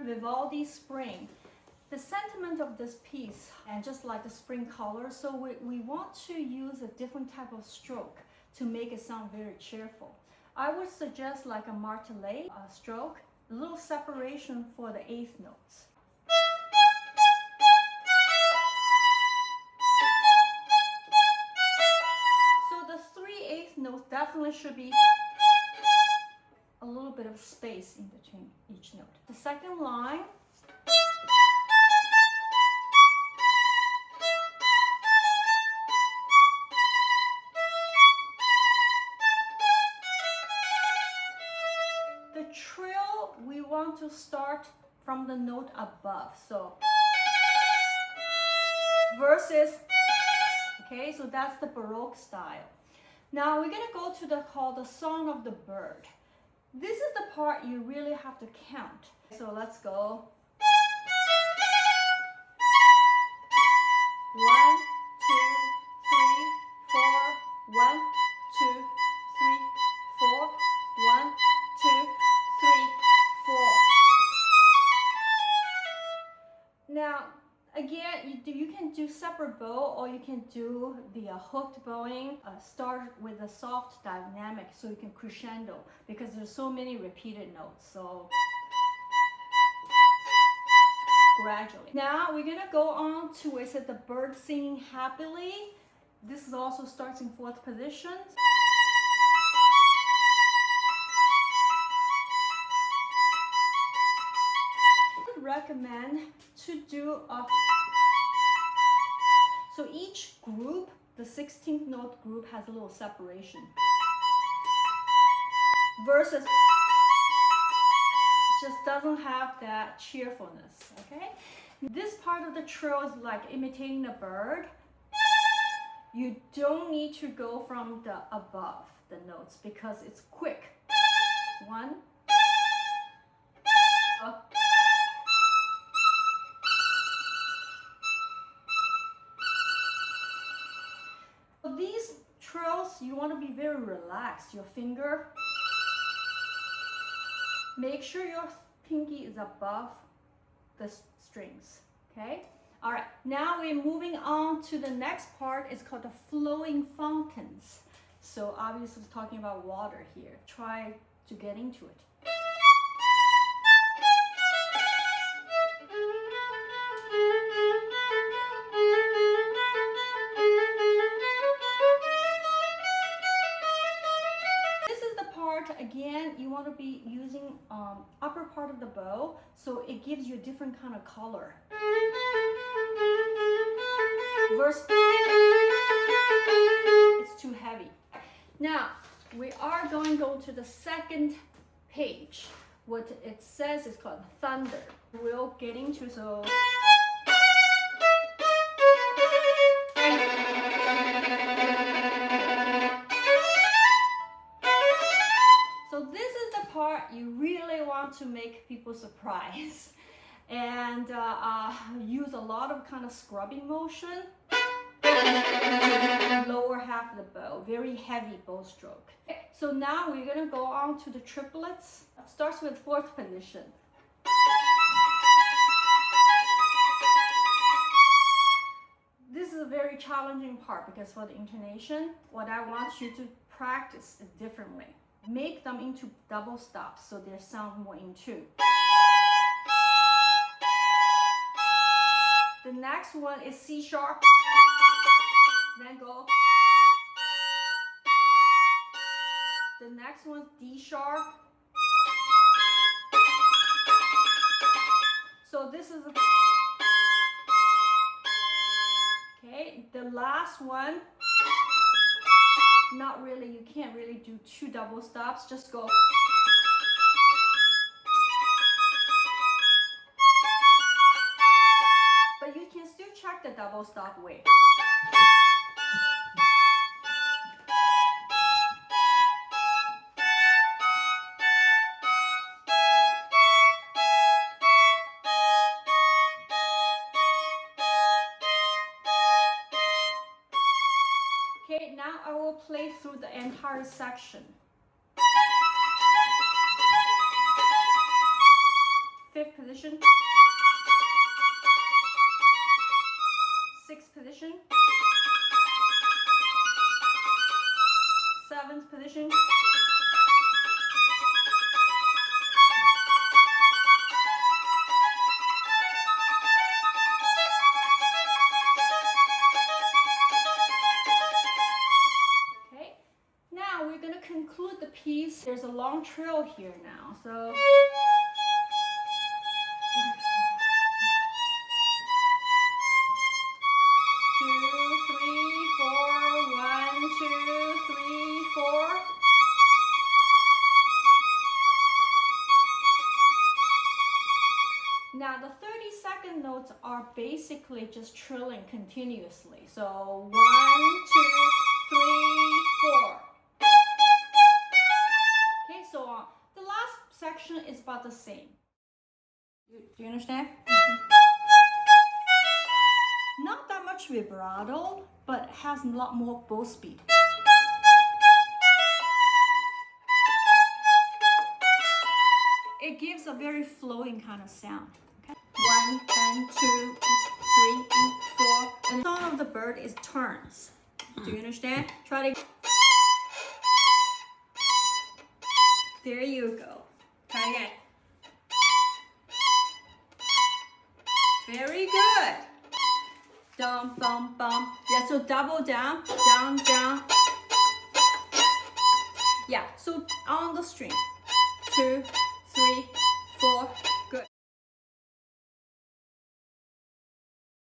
Vivaldi Spring. The sentiment of this piece, and just like the spring color, so we want to use a different type of stroke to make it sound very cheerful. I would suggest like a martelé stroke, a little separation for the eighth notes. So the 3/8 notes definitely should be a little bit of space in between each note. The second line, the trill, we want to start from the note above. So versus, okay, so that's the Baroque style. Now we're gonna go to called the Song of the Bird. This is the part you really have to count. So let's go. 1, 2, 3, 4. 1, 2, 3, 4. 1, 2, 3, 4. Now, again, you can do separate bow, or you can do the hooked bowing. Start with a soft dynamic so you can crescendo, because there's so many repeated notes. So gradually. Now we're gonna go on to the bird singing happily. This is also starts in 4th position. I would recommend to do a, so each group, the 16th note group, has a little separation versus just doesn't have that cheerfulness. Okay, this part of the trill is like imitating the bird. You don't need to go from the above the notes because it's quick. 1, up. So these trills, you want to be very relaxed. Your finger, make sure your pinky is above the strings. Okay. All right, now we're moving on to the next part. It's called the flowing fountains. So obviously we're talking about water here. Try to get into it. This is the part, again, you want to be using upper part of the bow, so it gives you a different kind of color. Verse, it's too heavy. Now we are going to go to the second page. What it says is called thunder. We'll get into so. So this is the part you really want to make people surprised. And use a lot of kind of scrubbing motion. Lower half of the bow, very heavy bow stroke. Okay, so now we're gonna go on to the triplets. It starts with 4th position. This is a very challenging part because for the intonation, what I want you to practice is differently. Make them into double stops so they sound more in tune. The next one is C sharp, then go. The next one is D sharp. So this is, okay, the last one, not really, you can't really do 2 double stops, just go. But you can still check the double stop way. Okay, now I will play through the entire section. fifth position, sixth position, seventh position, conclude the piece. There's a long trill here now, so two, three, four, 1, 2, 3, 4. Now the 30-second notes are basically just trilling continuously. So 1, 2, 3, 4. So on. The last section is about the same. Do you understand? Not that much vibrato, but has a lot more bow speed. It gives a very flowing kind of sound. Okay? 1, and 2, 3, 4. And the song of the bird is turns. Do you understand? Try to. There you go. Try again. Very good. Dum, bum, bum. Yeah, so double down, down, down. Yeah, so on the string. 2, 3, 4,